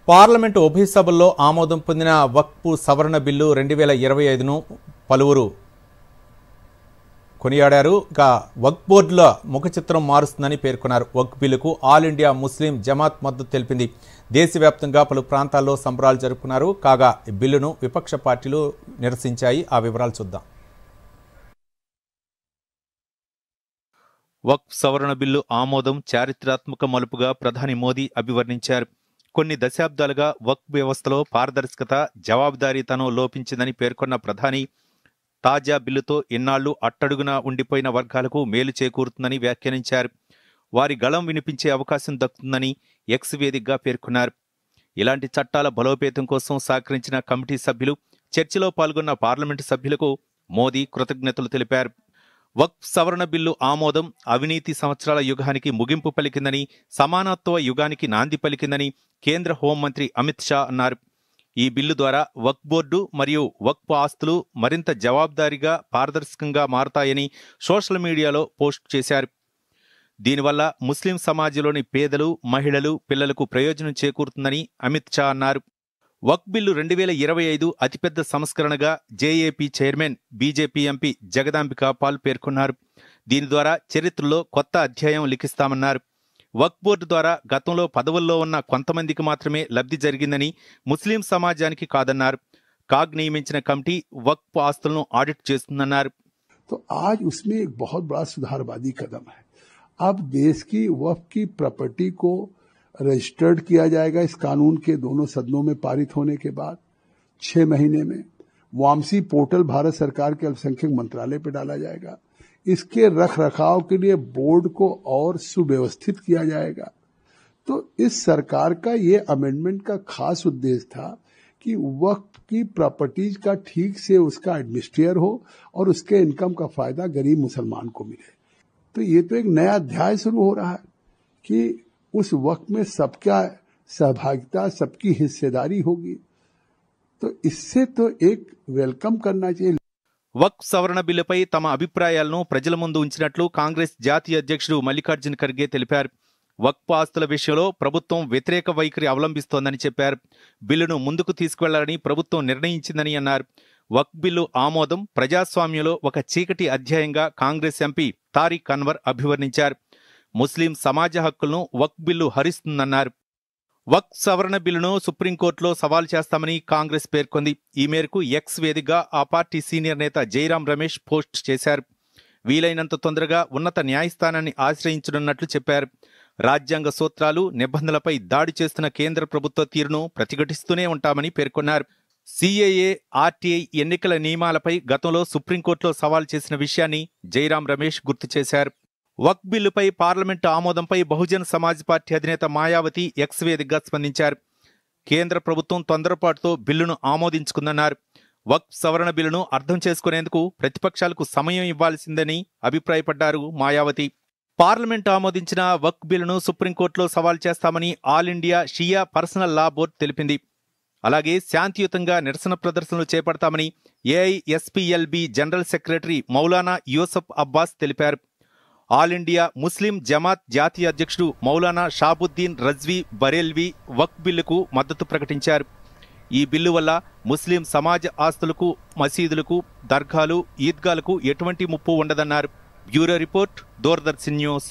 Parliament ఉభయ సభల్లో ఆమోదం పొందిన వక్ఫ్ సవరణ బిల్లు 2025ను పలువురు కొనియాడారు. ఇక వక్ఫ్ బోర్డుల ముఖ చిత్రం మారుస్తుందని పేర్కొన్నారు. వక్ఫ్ బిల్లుకు ఆల్ ఇండియా ముస్లిం జమాత్ మద్దతు తెలిపింది. దేశవ్యాప్తంగా పలు ప్రాంతాల్లో సంబరాలు జరుపుకున్నారు. కాగా ఈ బిల్లును విపక్ష పార్టీలు నిరసించాయి. ఆ వివరాలు చూద్దాం. వక్ఫ్ సవరణ బిల్లు ఆమోదం చారిత్రాత్మక మలుపుగా ప్రధాని మోదీ అభివర్ణించారు. కొన్ని దశాబ్దాలుగా వక్ఫ్ వ్యవస్థలో పారదర్శకత, జవాబుదారీతనం లోపించిందని పేర్కొన్న ప్రధాని తాజా బిల్లుతో ఇన్నాళ్లు అట్టడుగున ఉండిపోయిన వర్గాలకు మేలు చేకూరుతుందని వ్యాఖ్యానించారు. వారి గళం వినిపించే అవకాశం దక్కుతుందని ఎక్స్ వేదికగా పేర్కొన్నారు. ఇలాంటి చట్టాల బలోపేతం కోసం సహకరించిన కమిటీ సభ్యులు, చర్చలో పాల్గొన్న పార్లమెంటు సభ్యులకు మోదీ కృతజ్ఞతలు తెలిపారు. వక్ఫ్ సవరణ బిల్లు ఆమోదం అవినీతి సంవత్సరాల యుగానికి ముగింపు పలికిందని, సమానత్వ యుగానికి నాంది పలికిందని కేంద్ర హోంమంత్రి అమిత్ షా అన్నారు. ఈ బిల్లు ద్వారా వక్ఫ్ బోర్డు మరియు వక్ఫ్ ఆస్తులు మరింత జవాబుదారీగా, పారదర్శకంగా మారతాయని సోషల్ మీడియాలో పోస్ట్ చేశారు. దీనివల్ల ముస్లిం సమాజంలోని పేదలు, మహిళలు, పిల్లలకు ప్రయోజనం చేకూరుతుందని అమిత్ షా అన్నారు. వక్ఫ్ బిల్లు 2025 అతిపెద్ద సంస్కరణగా JAP chairman, BJP MP Jagdambika Pal పేర్కొన్నారు. దీని ద్వారా చరిత్రలో కొత్త అధ్యాయం లిఖిస్తామన్నారు. వక్ఫ్ బోర్డు ద్వారా గతంలో పదవుల్లో ఉన్న కొంతమందికి మాత్రమే లబ్ధి జరిగిందని, ముస్లిం సమాజానికి కాదన్నారు. కాగ్ నియమించిన కమిటీ వక్ఫ్ ఆస్తులను ఆడిట్ చేస్తుందన్నారు. तो आज उसमें एक बहुत बड़ा सुधारवादी कदम है. अब देश की वक्फ की प्रॉपर्टी को रजिस्टर्ड किया जाएगा. इस कानून के दोनों सदनों में पारित होने के बाद 6 महीने में वामसी पोर्टल भारत सरकार के अल्पसंख्यक मंत्रालय पर डाला जाएगा. इसके रख रखाव के लिए बोर्ड को और सुव्यवस्थित किया जाएगा. तो इस सरकार का ये अमेंडमेंट का खास उद्देश्य था कि वक्फ की प्रॉपर्टीज का ठीक से उसका एडमिनिस्ट्रेटर हो और उसके इनकम का फायदा गरीब मुसलमान को मिले. तो ये तो एक नया अध्याय शुरू हो रहा है कि उस वक्त में सबका सहभागिता, सबकी हिस्सेदारी होगी. तो इससे तो एक वेलकम करना चाहिए. వక్ఫ్ సవరణ బిల్లుపై తమ అభిప్రాయాలను ప్రజల ముందు ఉంచినట్లు కాంగ్రెస్ జాతీయ అధ్యక్షుడు మల్లికార్జున్ ఖర్గే తెలిపారు. వక్ఫ్ ఆస్తుల విషయంలో ప్రభుత్వం వ్యతిరేక వైఖరి అవలంబిస్తోందని చెప్పారు. బిల్లును ముందుకు తీసుకువెళ్లాలని ప్రభుత్వం నిర్ణయించిందని అన్నారు. వక్ఫ్ బిల్లు ఆమోదం ప్రజాస్వామ్యంలో ఒక చీకటి అధ్యాయంగా కాంగ్రెస్ ఎంపీ తారిక్ అన్వర్ అభివర్ణించారు. ముస్లిం సమాజ హక్కులను వక్ఫ్ బిల్లు హరిస్తుందన్నారు. వక్ఫ్ సవరణ బిల్లును సుప్రీంకోర్టులో సవాల్ చేస్తామని కాంగ్రెస్ పేర్కొంది. ఈ మేరకు ఎక్స్ వేదికగా ఆ పార్టీ సీనియర్ నేత జైరాం రమేష్ పోస్ట్ చేశారు. వీలైనంత తొందరగా ఉన్నత న్యాయస్థానాన్ని ఆశ్రయించనున్నట్లు చెప్పారు. రాజ్యాంగ సూత్రాలు, నిబంధనలపై దాడి చేస్తున్న కేంద్ర ప్రభుత్వ తీరును ప్రతిఘటిస్తూనే ఉంటామని పేర్కొన్నారు. సిఏఏ, ఆర్టీఐ ఎన్నికల నియమాలపై గతంలో సుప్రీంకోర్టులో సవాల్ చేసిన విషయాన్ని జైరాం రమేష్ గుర్తు చేశారు. వక్ఫ్ బిల్లుపై పార్లమెంటు ఆమోదంపై బహుజన్ సమాజ్ పార్టీ అధినేత మాయావతి ఎక్స్ వేదికగా స్పందించారు. కేంద్ర ప్రభుత్వం తొందరపాటుతో బిల్లును ఆమోదించుకుందన్నారు. వక్ఫ్ సవరణ బిల్లును అర్థం చేసుకునేందుకు ప్రతిపక్షాలకు సమయం ఇవ్వాల్సిందని అభిప్రాయపడ్డారు మాయావతి. పార్లమెంటు ఆమోదించిన వక్ఫ్ బిల్లును సుప్రీంకోర్టులో సవాల్ చేస్తామని ఆల్ ఇండియా షియా పర్సనల్ లా బోర్డు తెలిపింది. అలాగే శాంతియుతంగా నిరసన ప్రదర్శనలు చేపడతామని ఏఐఎస్పీఎల్బీ జనరల్ సెక్రటరీ మౌలానా యూసఫ్ అబ్బాస్ తెలిపారు. ఆల్ ఇండియా ముస్లిం జమాత్ జాతీయ అధ్యక్షుడు మౌలానా షాబుద్దీన్ రజ్వీ బరేల్వీ వక్ఫ్ బిల్లుకు మద్దతు ప్రకటించారు. ఈ బిల్లు వల్ల ముస్లిం సమాజ ఆస్తులకు, మసీదులకు, దర్గాలు, ఈద్గాలకు ఎటువంటి ముప్పు ఉండదన్నారు. Bureau report, Doordarshan news.